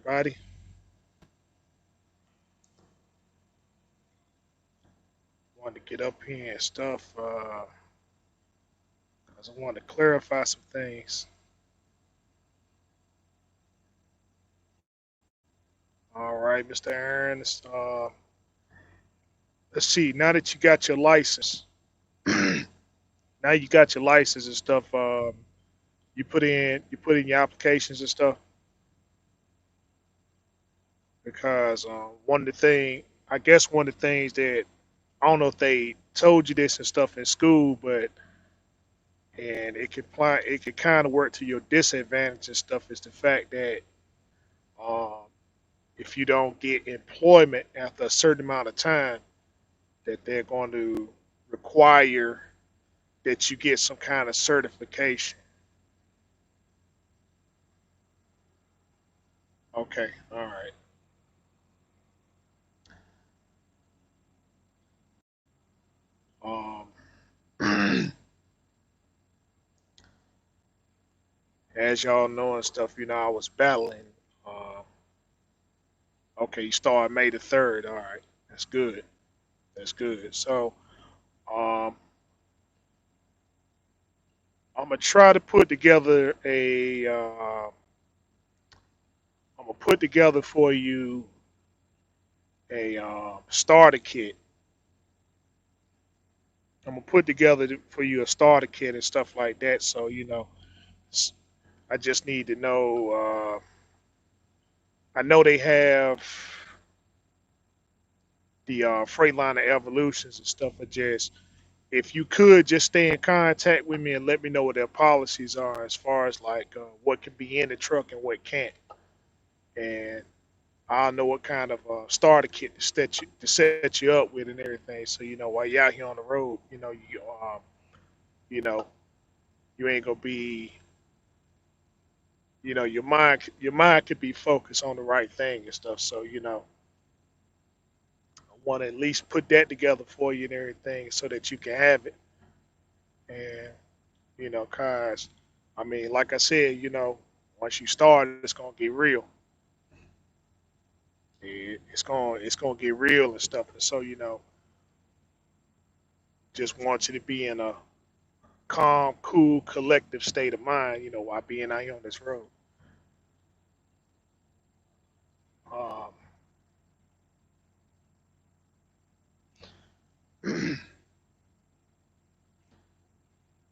everybody. Wanted to get up here and stuff because I wanted to clarify some things. All right, Mr. Aaron. Let's see. Now that you got your license, now you got your license and stuff. You put in your applications and stuff because one of the thing, I guess one of the things that I don't know if they told you this and stuff in school, but and it could kind of work to your disadvantage and stuff is the fact that um, if you don't get employment after a certain amount of time, that they're going to require that you get some kind of certification. Okay, all right. As y'all know and stuff, I was battling. Um, okay, you started May the 3rd. All right, that's good. That's good. So um, I'm gonna try to put together a. I'm gonna put together for you a starter kit. I'm gonna put together for you a starter kit and stuff like that. So I just need to know. I know they have the Freightliner Evolutions and stuff. But just if you could just stay in contact with me and let me know what their policies are as far as like what can be in the truck and what can't, and I'll know what kind of starter kit to set you up with and everything. So while you're out here on the road, you know you ain't gonna be your mind could be focused on the right thing and stuff. So I want to at least put that together for you and everything so that you can have it. And cause I mean, like I said, once you start, it's gonna get real. It's gonna get real and stuff. And so just want you to be in a calm, cool, collective state of mind. While being out here on this road. Um,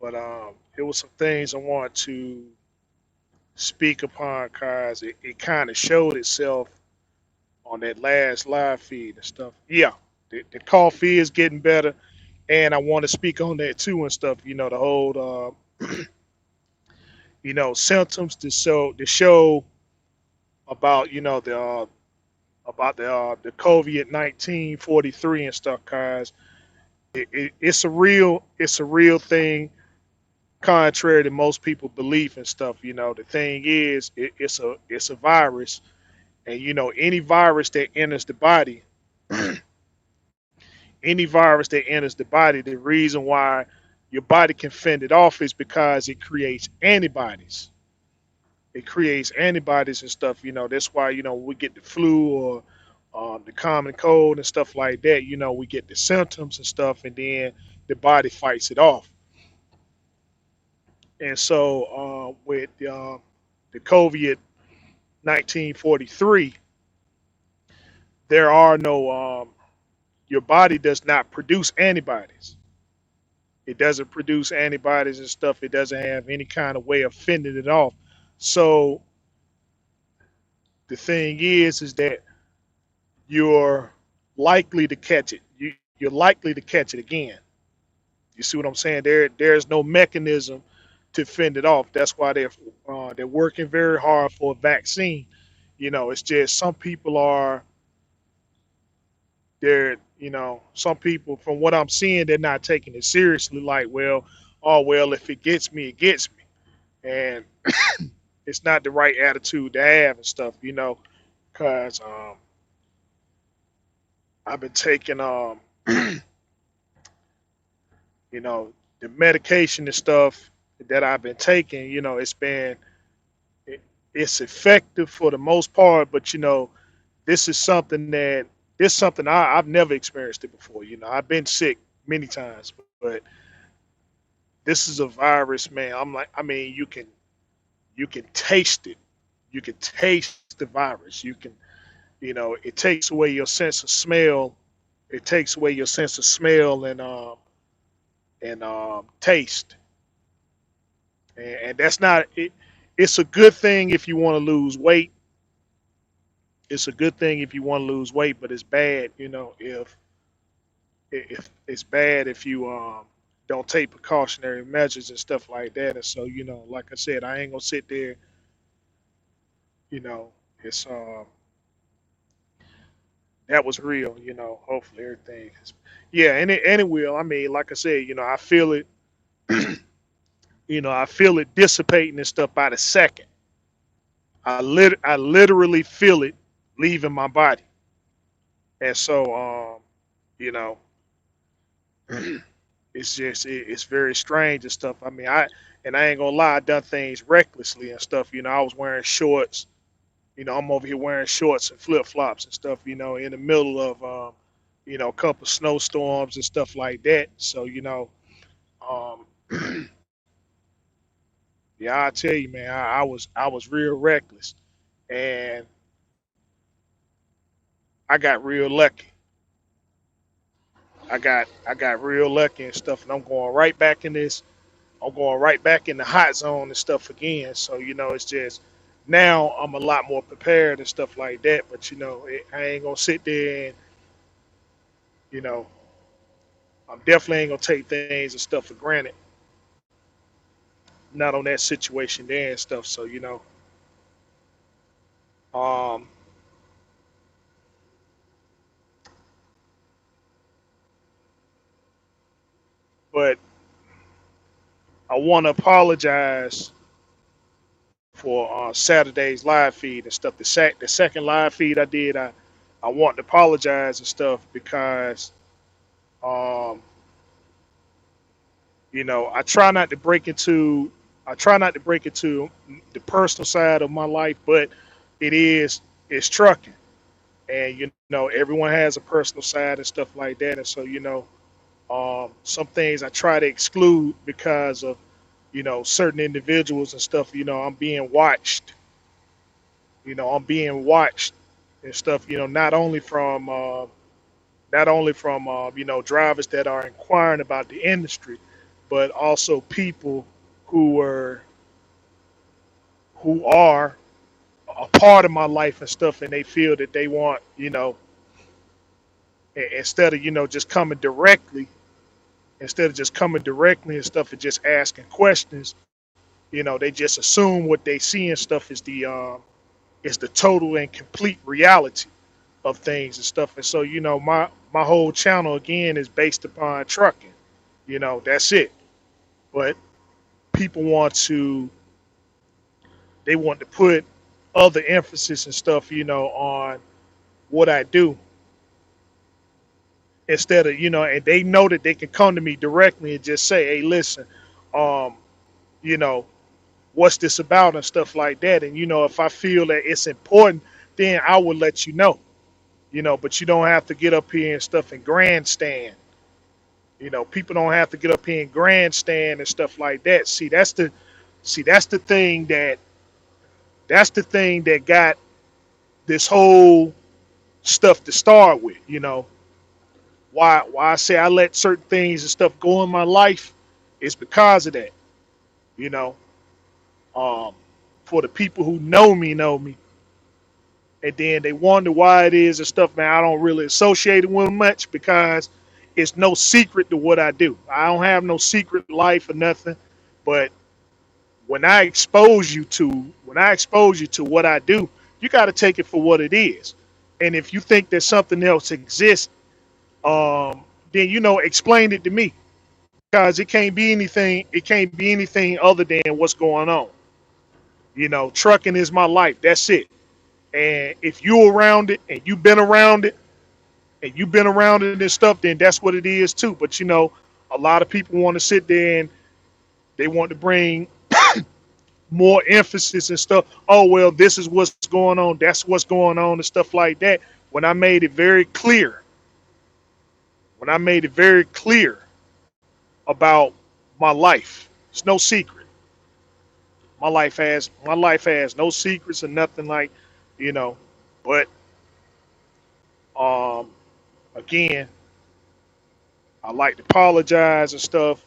but it was some things I want to speak upon because it kind of showed itself on that last live feed and stuff. Yeah, the coffee is getting better, and I want to speak on that too and stuff. The whole symptoms to show about the COVID-19 43 and stuff, guys. It's a real thing, contrary to most people belief and stuff. The thing is, it's a virus, and any virus that enters the body, the reason why your body can fend it off is because it creates antibodies. And stuff. That's why we get the flu or the common cold and stuff like that. We get the symptoms and stuff, and then the body fights it off. And so with the COVID-19 43, there are no your body does not produce antibodies. It doesn't produce antibodies and stuff. It doesn't have any kind of way of fending it off. So the thing is that you're likely to catch it. You're likely to catch it again. You see what I'm saying? There's no mechanism to fend it off. That's why they're working very hard for a vaccine. It's just some people are they're some people from what I'm seeing they're not taking it seriously. Like, well, oh well, if it gets me, it gets me, and it's not the right attitude to have and stuff. Because I've been taking the medication and stuff that I've been taking. It's been It's effective for the most part, but this is something that this is something I've never experienced it before. I've been sick many times, but this is a virus, man. I mean, you can taste it. You can taste the virus. It takes away your sense of smell. It takes away your sense of smell and taste, and that's not it. It's a good thing if you want to lose weight. It's a good thing if you want to lose weight, but it's bad, if it's bad if you don't take precautionary measures and stuff like that. And so, like I said, I ain't gonna sit there. You know, it's that was real. Hopefully everything is, yeah, and it will. I mean, like I said, I feel it. I feel it dissipating and stuff by the second. I literally feel it leaving my body, and so you know, it's very strange and stuff. I mean, I ain't gonna lie, I done things recklessly and stuff. I was wearing shorts. I'm over here wearing shorts and flip flops and stuff. In the middle of a couple snowstorms and stuff like that. So um, yeah, I tell you, man, I was real reckless, and I got real lucky. I got real lucky and stuff, and I'm going right back in this. I'm going right back in the hot zone and stuff again. So it's just now I'm a lot more prepared and stuff like that. But I ain't gonna sit there and you know I'm definitely ain't gonna take things and stuff for granted. Not on that situation there and stuff. So um, but I want to apologize for Saturday's live feed and stuff. The second live feed I did, I want to apologize and stuff because um, I try not to break into the personal side of my life, but it's trucking, and everyone has a personal side and stuff like that, and so some things I try to exclude because of certain individuals and stuff. I'm being watched and stuff. Not only from drivers that are inquiring about the industry, but also people who are who are a part of my life and stuff, and they feel that they want instead of just coming directly, and stuff and just asking questions. They just assume what they see and stuff is the total and complete reality of things and stuff. And so my whole channel again is based upon trucking. That's it. But people want to put other emphasis and stuff on what I do instead of and they know that they can come to me directly and just say, hey, listen, um you know what's this about and stuff like that. And if I feel that it's important, then I will let you know. But you don't have to get up here and stuff and grandstand. People don't have to get up here and grandstand and stuff like that. See, that's the thing that got this whole stuff to start with. Why I say I let certain things and stuff go in my life is because of that. You know, um, for the people who know me, and then they wonder why it is and stuff. Man, I don't really associate it with much because it's no secret to what I do. I don't have no secret life or nothing. But when I expose you to what I do, you got to take it for what it is. And if you think that something else exists, um, then explain it to me because it can't be anything. It can't be anything other than what's going on. Trucking is my life. That's it. And if you're around it and you've been around it and you've been around it and stuff, then that's what it is too. But a lot of people want to sit there and they want to bring more emphasis and stuff. Oh well, this is what's going on. That's what's going on and stuff like that. When I made it very clear, when I made it very clear about my life, it's no secret. My life has no secrets or nothing like, you know. But um, again, I like to apologize and stuff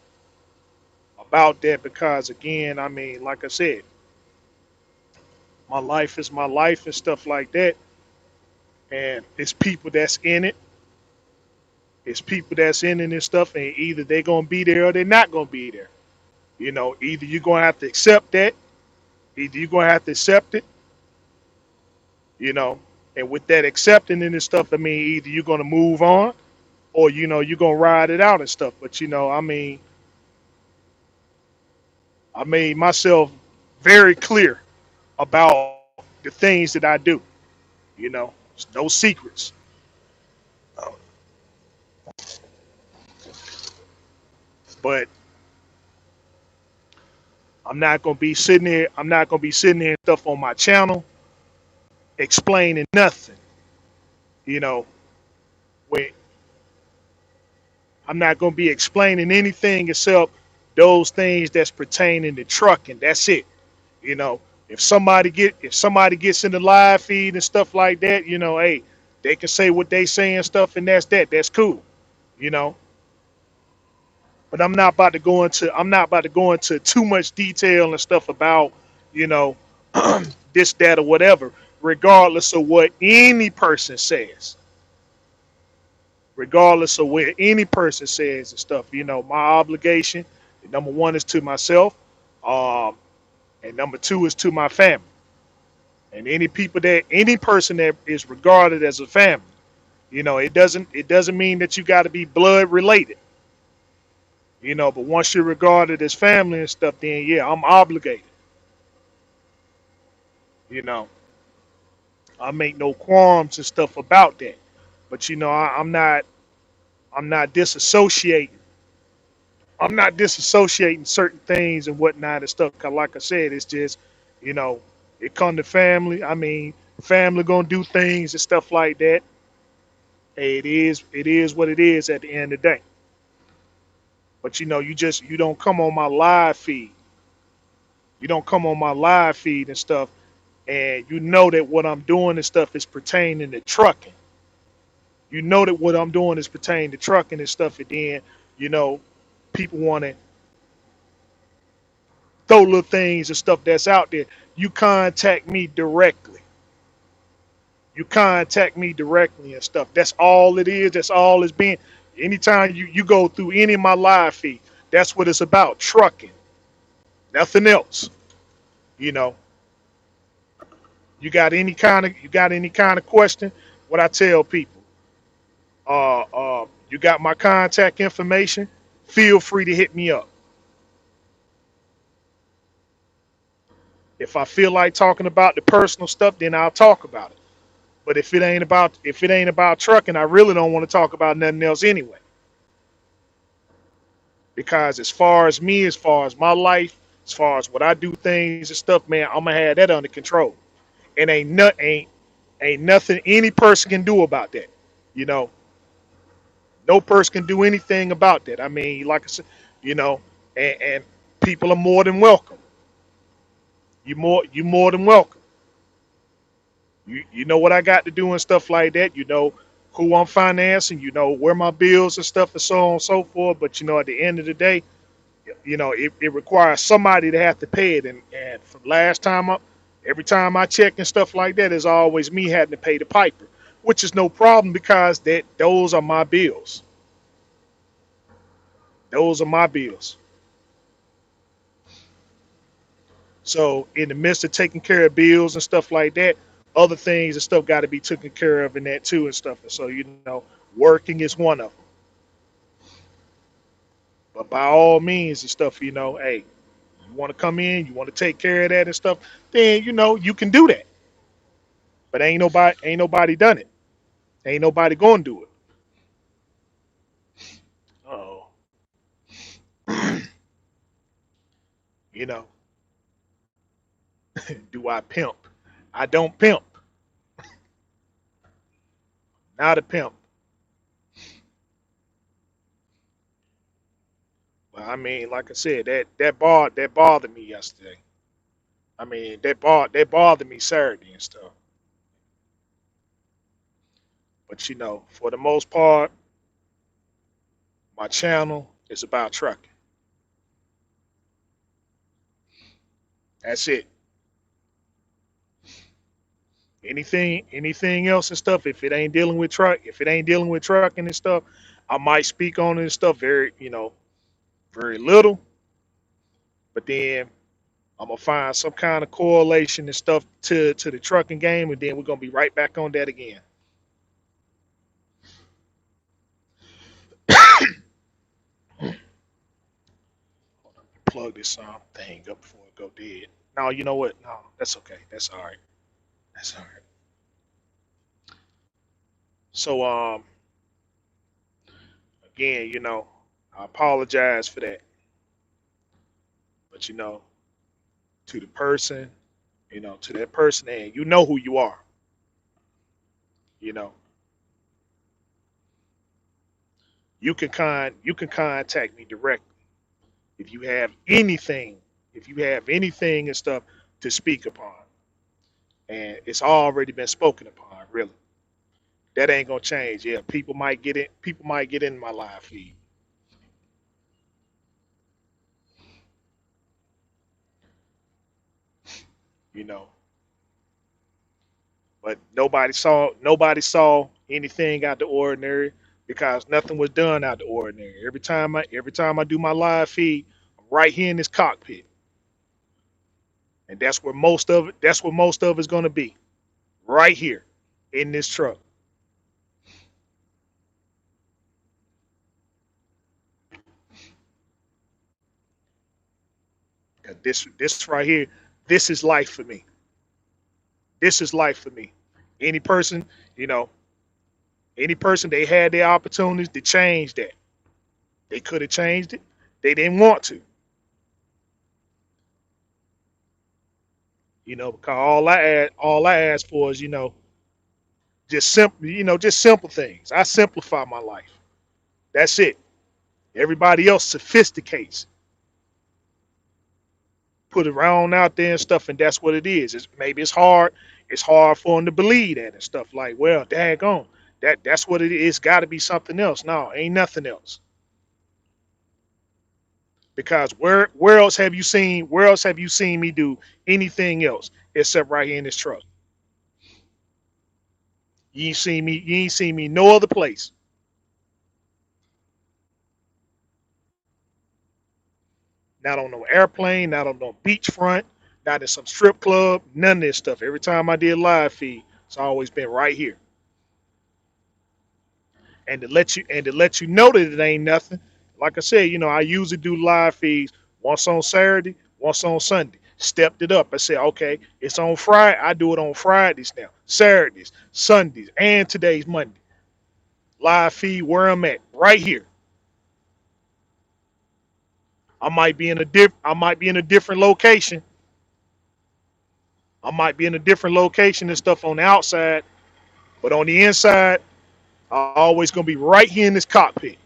about that because again, I mean, like I said, my life is my life and stuff like that, and it's people that's in it. It's people that's in it and stuff, and either they're gonna be there or they're not gonna be there. You know, either you're gonna have to accept that, either you're gonna have to accept it, you know, and with that accepting it and stuff, I mean, either you're gonna move on or you're gonna ride it out and stuff. But I mean, I made myself very clear about the things that I do. It's no secrets. But I'm not gonna be sitting there. I'm not gonna be sitting there and stuff on my channel explaining nothing. You know, when I'm not gonna be explaining anything except those things that's pertaining to trucking. That's it. You know, if somebody gets in the live feed and stuff like that, hey, they can say what they say and stuff, and that's that. That's cool. You know, but I'm not about to go into too much detail and stuff about you know this, that, or whatever, regardless of what any person says, regardless of what any person says and stuff. My obligation, number one, is to myself, um, and number two is to my family, and any person that is regarded as a family. It doesn't mean that you got to be blood related. But once you're regarded as family and stuff, then yeah, I'm obligated. You know, I make no qualms and stuff about that. But I'm not disassociating. I'm not disassociating certain things and whatnot and stuff. 'Cause like I said, it's just, you know, it come to family. I mean, family gonna do things and stuff like that. Hey, it is what it is at the end of the day. But you don't come on my live feed. You don't come on my live feed and stuff, and you know that what I'm doing and stuff is pertaining to trucking. You know that what I'm doing is pertaining to trucking and stuff, and then you know people want to throw little things and stuff that's out there. You contact me directly. You contact me directly and stuff. That's all it is. That's all it's been. Anytime you go through any of my live feed, that's what it's about. Trucking, nothing else. You know, you got any kind of question? What I tell people, you got my contact information. Feel free to hit me up. If I feel like talking about the personal stuff, then I'll talk about it. But if it ain't about trucking, I really don't want to talk about nothing else anyway. Because as far as me, as far as my life, as far as what I do things and stuff, man, I'm gonna have that under control. And ain't nothing any person can do about that. You know, no person can do anything about that. I mean, like I said, you know, and people are more than welcome. You more than welcome. You know what I got to do and stuff like that. You know who I'm financing. You know where my bills and stuff and so on and so forth. But at the end of the day, it requires somebody to have to pay it. And from last time up, every time I check and stuff like that, it's always me having to pay the piper, which is no problem because those are my bills. Those are my bills. So in the midst of taking care of bills and stuff like that, other things and stuff got to be taken care of in that too and stuff. And so working is one of them. But by all means and stuff, hey, you want to come in, you want to take care of that and stuff, then you can do that. But ain't nobody done it. Ain't nobody gonna do it. Oh, you know, Do I pimp? I don't pimp. Not a pimp. But I mean, like I said, that bothered me yesterday. I mean, that bothered me Saturday and stuff. But for the most part, my channel is about trucking. That's it. Anything else and stuff. If it ain't dealing with trucking and stuff, I might speak on it and stuff. Very little. But then I'm gonna find some kind of correlation and stuff to the trucking game, and then we're gonna be right back on that again. Plug this thing up before it go dead. No, you know what? No, that's okay. That's all right. That's all right. So again, I apologize for that. But to the person, to that person, and you know who you are. You know, you can contact me directly if you have anything, and stuff to speak upon, and it's already been spoken upon. Really, that ain't gonna change. Yeah, people might get it. People might get in my live feed. You know, but nobody saw anything out the ordinary because nothing was done out the ordinary. Every time I do my live feed, I'm right here in this cockpit, and that's where most of it's gonna be, right here in this truck. 'Cause this right here, this is life for me. This is life for me. Any person, you know, any person they had their opportunities to change that. They could have changed it. They didn't want to, because all I ask for is, just simple things. I simplify my life. That's it. Everybody else sophisticates, put it around out there and stuff, and that's what it is. Maybe it's hard. It's hard for them to believe that and stuff like, well, daggone, that's what it is. It's got to be something else. No, ain't nothing else. Because where else have you seen me do anything else except right here in this truck? You ain't seen me no other place. Not on no airplane, not on no beachfront, not in some strip club, none of this stuff. Every time I did live feed, it's always been right here. And to let you know that it ain't nothing. Like I said, I usually do live feeds once on Saturday, once on Sunday. Stepped it up. I said, okay, it's on Friday. I do it on Fridays now, Saturdays, Sundays, and today's Monday. Live feed where I'm at, right here. I might be in a different location. I might be in a different location and stuff on the outside, but on the inside, I'm always gonna be right here in this cockpit.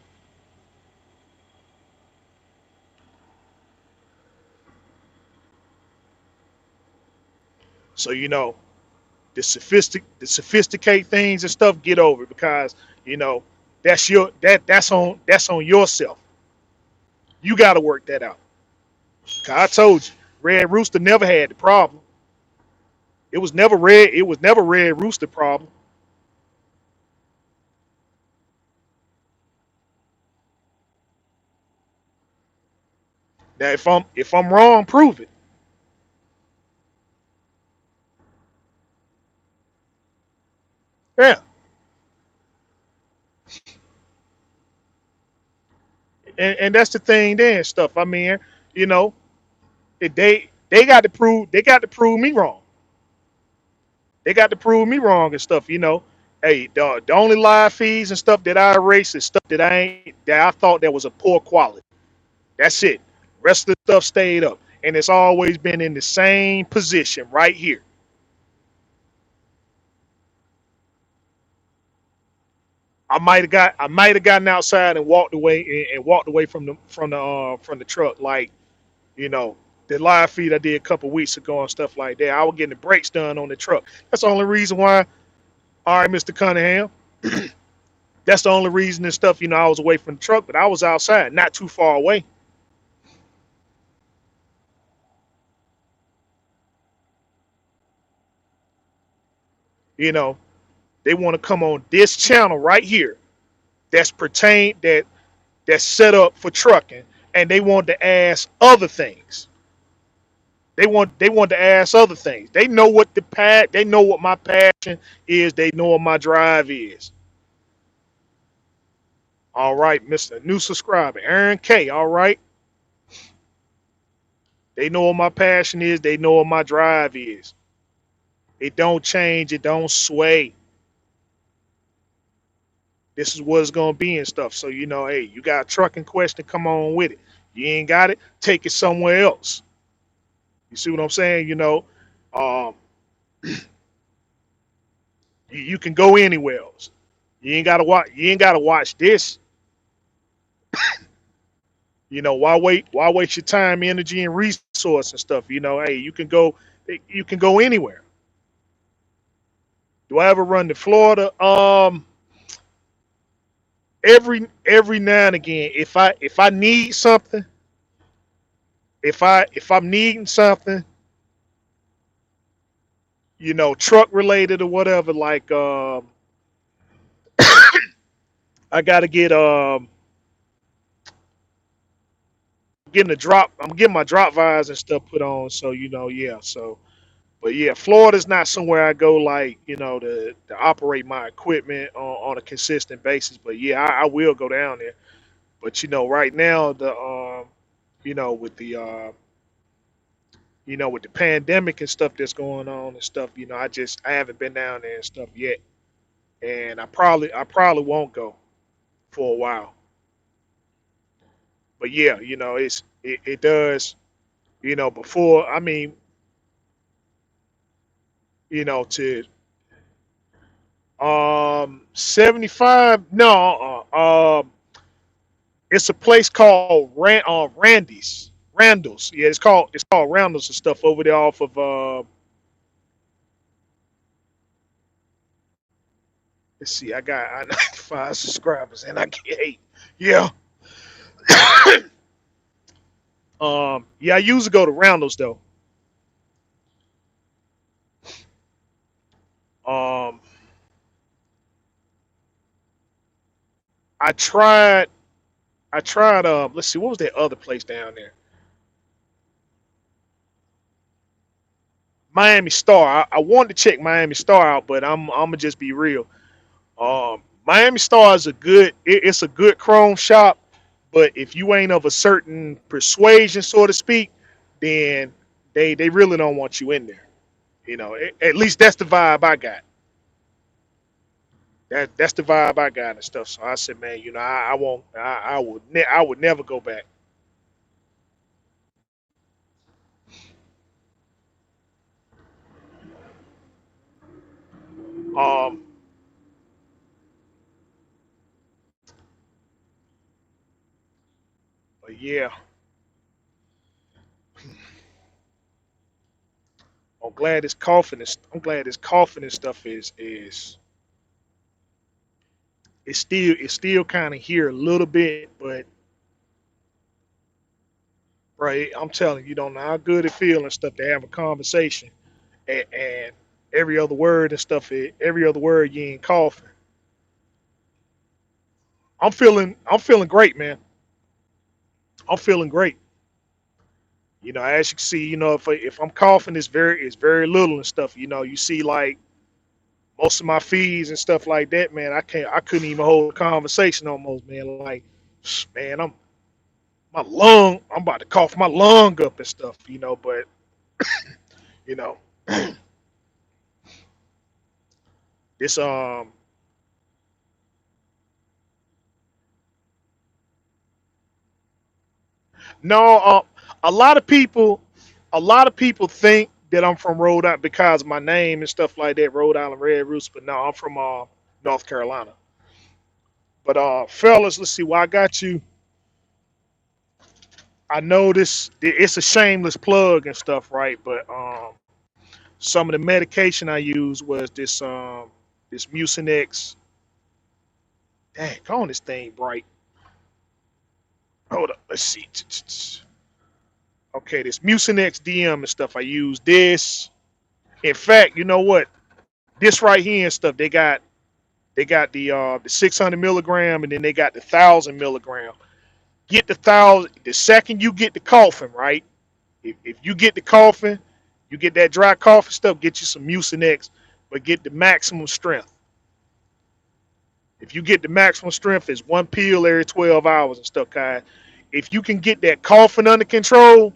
So the sophisticate things and stuff, get over it because you know that's on yourself. You got to work that out. 'Cause I told you, Red Rooster never had the problem. It was never Red Rooster problem. Now if I'm wrong, prove it. Yeah, and that's the thing there and stuff. I mean, you know, they got to prove me wrong. They got to prove me wrong and stuff. Hey, the only live feeds and stuff that I erased is stuff that I thought that was a poor quality. That's it. Rest of the stuff stayed up. and it's always been in the same position right here. I might have gotten outside and walked away and walked away from the truck, like, you know, the live feed I did a couple weeks ago and stuff like that. I was getting the brakes done on the truck. That's the only reason why. All right, Mr. Cunningham. That's the only reason and stuff. I was away from the truck, but I was outside, not too far away. You know, they want to come on this channel right here. That's set up for trucking, and they want to ask other things. They want to ask other things. They know what they know what my passion is. They know what my drive is. All right, Mr. New subscriber, Aaron K. All right, they know what my passion is. They know what my drive is. It don't change. It don't sway. This is what it's gonna be and stuff. So hey, you got a trucking question? Come on with it. You ain't got it? Take it somewhere else. You see what I'm saying? Um, you can go anywhere else. You ain't gotta watch. You ain't gotta watch this. Why wait? Why waste your time, energy, and resource and stuff? Hey, you can go. You can go anywhere. Do I ever run to Florida? Every now and again, if I need something, if I'm needing something, truck related or whatever, like I gotta get getting the drop. I'm getting my drop vibes and stuff put on. So yeah. So, but yeah, Florida's not somewhere I go like to operate my equipment on a consistent basis. But yeah, I will go down there. But right now with the with the pandemic and stuff that's going on and stuff, I haven't been down there and stuff yet, and I probably won't go for a while. But yeah, it does. Before, I mean, to 75. No, it's a place called Randy's. Randall's. Yeah, it's called Randall's and stuff over there off of let's see, I 95 subscribers and I get 8. Yeah. Yeah, I usually go to Randall's though. Um I tried let's see, what was that other place down there? Miami Star. I wanted to check Miami Star out, but I'm gonna just be real. Miami Star is it's a good Chrome shop, but if you ain't of a certain persuasion, so to speak, then they really don't want you in there. At least that's the vibe I got. That's the vibe I got and stuff. So I said, man, I won't. I would never go back. Um, but yeah, I'm glad this coughing and stuff is still kind of here a little bit, but right, I'm telling you, you don't know how good it feels and stuff to have a conversation, and every other word and stuff, every other word you ain't coughing. I'm feeling great, man. I'm feeling great. As you can see, if I'm coughing, it's very little and stuff. You see like most of my feeds and stuff like that, man. I couldn't even hold a conversation almost, man. Like, man, I'm about to cough my lung up and stuff, but you know, this no, a lot of people. A lot of people think that I'm from Rhode Island because of my name and stuff like that, Rhode Island Red Roots. But no, I'm from North Carolina. But fellas, let's see. Well, I got you. I know this. It's a shameless plug and stuff, right? But some of the medication I used was this Mucinex. Dang, on this thing bright. Hold up. Let's see. Okay, this Mucinex DM and stuff. I use this. In fact, you know what? This right here and stuff. They got the 600 milligram, and then they got the 1,000 milligram. Get the 1,000. The second you get the coughing, right? If you get the coughing, you get that dry cough and stuff. Get you some Mucinex, but get the maximum strength. If you get the maximum strength, it's one pill every 12 hours and stuff, guys. If you can get that coughing under control,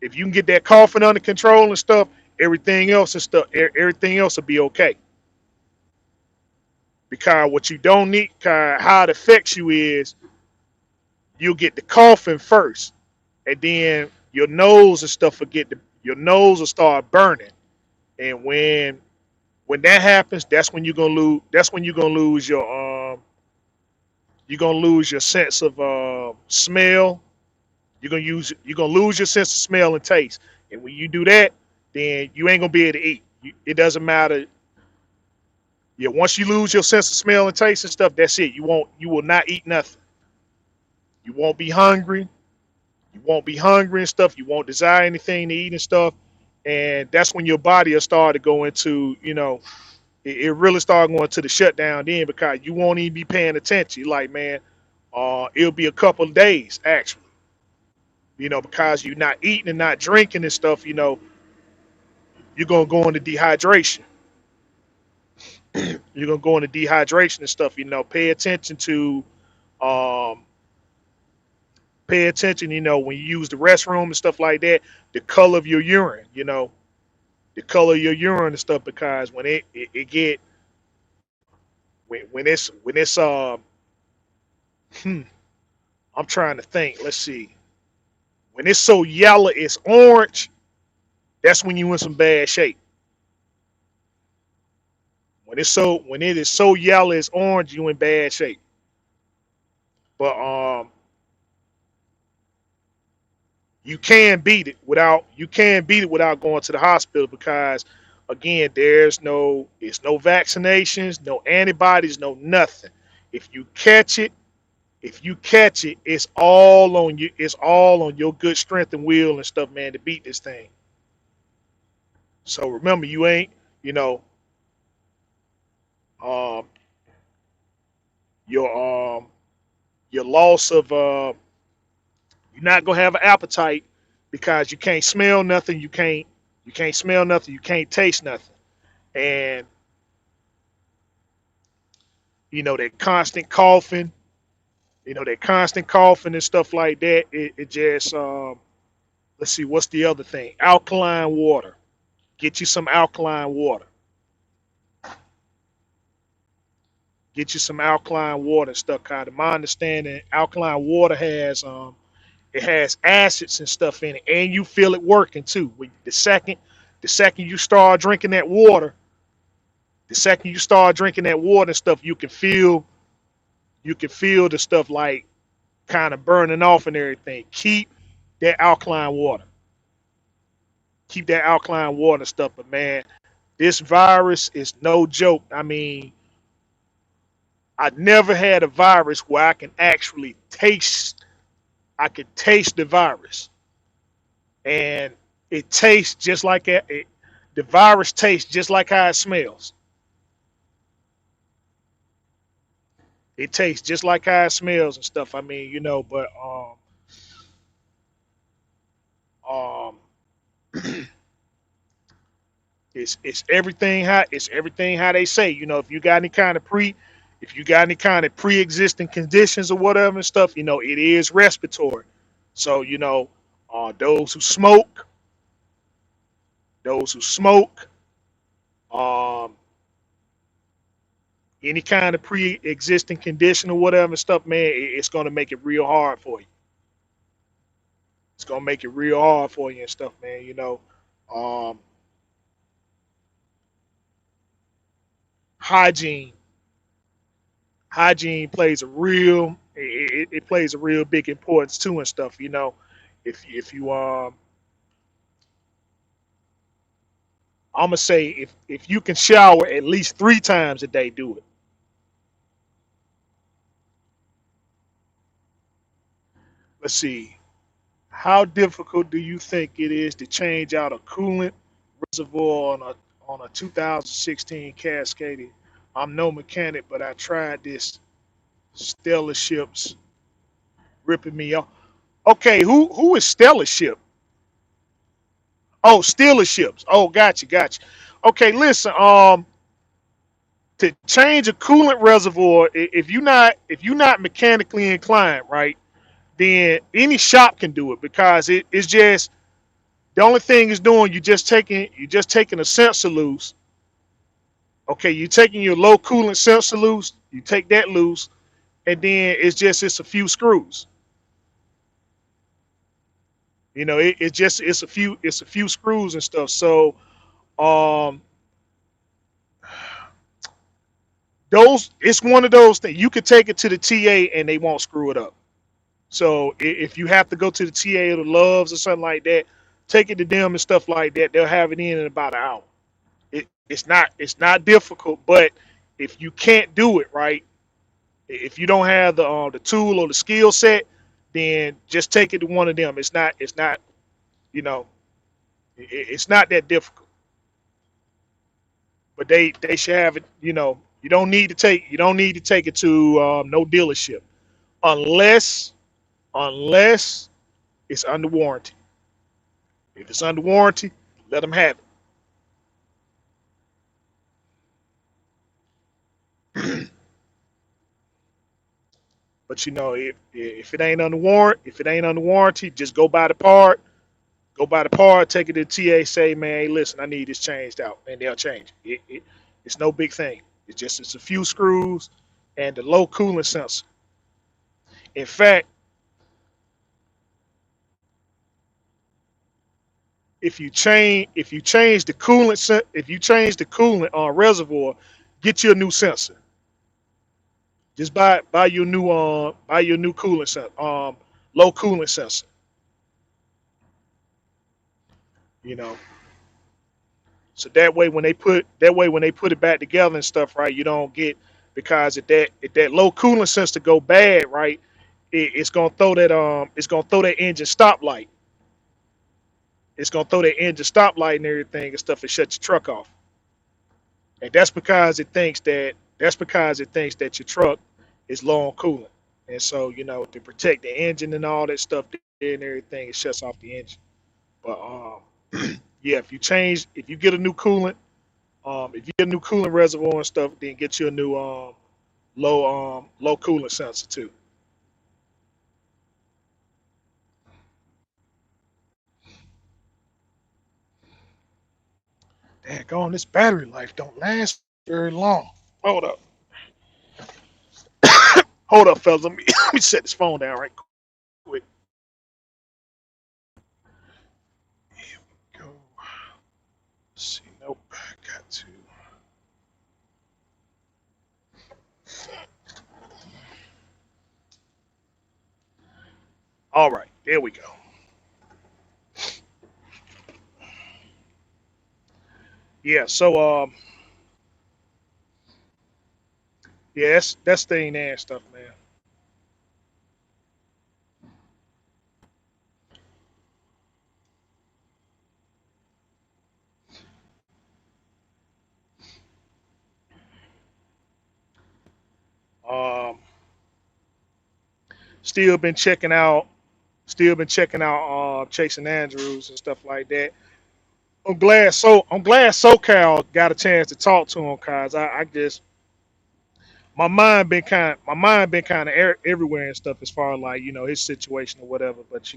if you can get that coughing under control and stuff, everything else will be okay. Because what you don't need, how it affects you is you'll get the coughing first, and then your nose and stuff your nose will start burning, and when that happens, that's when you're gonna lose. That's when you're gonna lose your sense of smell. You're gonna lose your sense of smell and taste, and when you do that, then you ain't gonna be able to eat. It doesn't matter. Yeah, once you lose your sense of smell and taste and stuff, that's it. You will not eat nothing. You won't be hungry. You won't be hungry and stuff. You won't desire anything to eat and stuff. And that's when your body will start to go into, it really start going to the shutdown then, because you won't even be paying attention. You're like, man, it'll be a couple of days actually, because you're not eating and not drinking and stuff, you're going to go into dehydration. You're going to go into dehydration and stuff, um, pay attention, when you use the restroom and stuff like that, the color of your urine, the color of your urine and stuff, because when it get when it's hmm, I'm trying to think. Let's see. When it's so yellow, it's orange. That's when you in some bad shape. When it is so yellow, it's orange. You in bad shape. But you can beat it without going to the hospital, because again, it's no vaccinations, no antibodies, no nothing. If you catch it, it's all on you. It's all on your good strength and will and stuff, man, to beat this thing. So remember, you ain't, you know, um, your your loss of you're not gonna have an appetite, because you can't smell nothing. You can't smell nothing. You can't taste nothing. And that constant coughing, and stuff like that. It just let's see, what's the other thing? Alkaline water. Get you some alkaline water. Get you some alkaline water and stuff. Kind of my understanding, alkaline water has it has acids and stuff in it, and you feel it working too. The second you start drinking that water, and stuff, you can feel the stuff like kind of burning off and everything. That alkaline water. Keep that alkaline water and stuff. But man, this virus is no joke. I mean, I never had a virus where I could taste the virus, and it tastes just like the virus tastes just like how it smells. It tastes just like how it smells and stuff. I mean, but um, it's everything how they say. If you got any kind of pre-existing conditions or whatever and stuff, it is respiratory. So those who smoke, those who smoke, um, any kind of pre-existing condition or whatever and stuff, man, it's gonna make it real hard for you. It's gonna make it real hard for you and stuff, man. Um, hygiene, hygiene plays a real, it plays a real big importance too and stuff. If you I'm gonna say if you can shower at least 3 times a day, do it. Let's see. How difficult do you think it is to change out a coolant reservoir on a 2016 Cascadia? I'm no mechanic, but I tried this. Stellar Ships ripping me off. Okay, who is Stellar Ship? Oh, Steeler Ships. Oh, gotcha. Okay, listen. To change a coolant reservoir, if you're not mechanically inclined, right, then any shop can do it because it's just the only thing it's doing. You just taking a sensor loose. Okay, you're taking your low coolant sensor loose. You take that loose, and then it's a few screws. It's a few screws and stuff. So um, those it's one of those things you could take it to the TA and they won't screw it up. So if you have to go to the TA or the Loves or something like that, take it to them and stuff like that. They'll have it in about an hour. It's not difficult, but if you can't do it right, if you don't have the tool or the skill set, then just take it to one of them. It's not you know it's not that difficult. But they should have it. You don't need to take it to no dealership unless unless it's under warranty. If it's under warranty, let them have it. But if it ain't under warranty, just go buy the part. Go buy the part, take it to the TA, say, man, hey, listen, I need this changed out, and they'll change it's no big thing. It's a few screws and the low coolant sensor. In fact, if you change the coolant on reservoir, get you a new sensor. Just buy your new coolant sensor, low coolant sensor. You know, so that way when they put it back together and stuff, right, you don't get because if that low coolant sensor go bad, right, it's gonna throw that engine stop light. It's gonna throw that engine stop light and everything and stuff and shut your truck off. And that's because it thinks that your truck is low on coolant. And so, to protect the engine and all that stuff there and everything, it shuts off the engine. But yeah, if you get a new coolant, if you get a new coolant reservoir and stuff, then get you a new low coolant sensor too. Dang on, this battery life don't last very long. Hold up, hold up, fellas. Let me set this phone down right quick. Here we go. Let's see, nope, I got to. All right, there we go. Yeah, so yeah, that's thing there and stuff, man. Um, still been checking out, Chasing Andrews and stuff like that. I'm glad SoCal got a chance to talk to him cause I just my mind been kind of everywhere and stuff as far as like his situation or whatever. But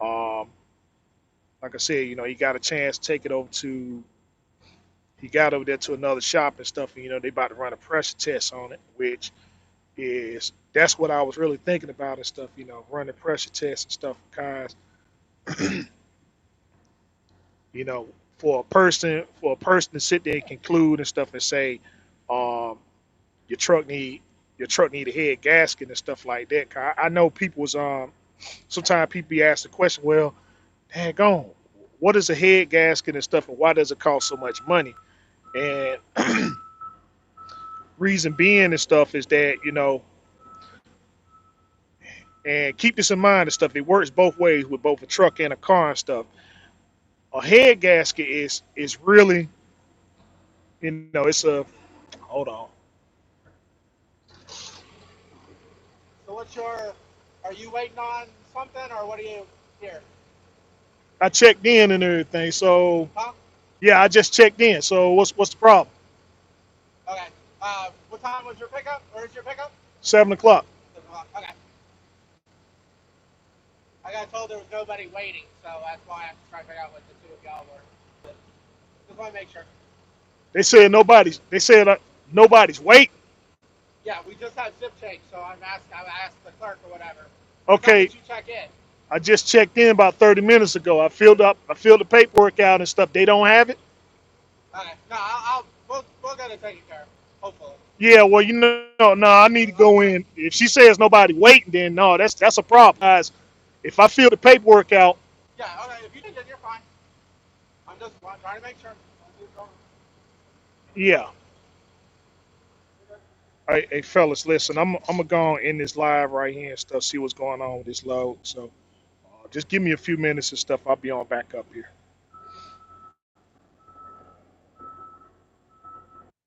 um, like I said, he got a chance to take it over to he got over there to another shop and stuff. And, they about to run a pressure test on it, which is that's what I was really thinking about and stuff. Running pressure tests and stuff for cars. You know, for a person to sit there and conclude and stuff and say, um, your truck need your truck need a head gasket and stuff like that. 'Cause I know people was sometimes people be asked the question, well, dang on, what is a head gasket and stuff, and why does it cost so much money? And reason being and stuff is that and keep this in mind and stuff. It works both ways with both a truck and a car and stuff. A head gasket is really, it's a hold on. So what's your? Are you waiting on something, or what are you here? I checked in and everything, so Huh? yeah, I just checked in. So what's the problem? Okay. What time was your pickup? Where's your pickup? 7 o'clock. 7 o'clock. Okay. I got told there was nobody waiting, so that's why I'm trying to figure out what the two of y'all were. But just want to make sure. They said nobody's waiting. Yeah, we just had zip change, so I asked the clerk or whatever. What time Okay, did you check in? I just checked in about 30 minutes ago. I filled the paperwork out and stuff. They don't have it. Okay. No, we'll get it taken care of. Hopefully. Yeah, well, no, I need to go in. If she says nobody waiting, then no, that's a problem, guys. If I fill the paperwork out, Yeah. Okay. If you did, then you're fine. I'm just trying to make sure. yeah. Hey, fellas, listen, I'm gonna go on in this live right here and stuff, see what's going on with this load. So just give me a few minutes and stuff. I'll be on back up here.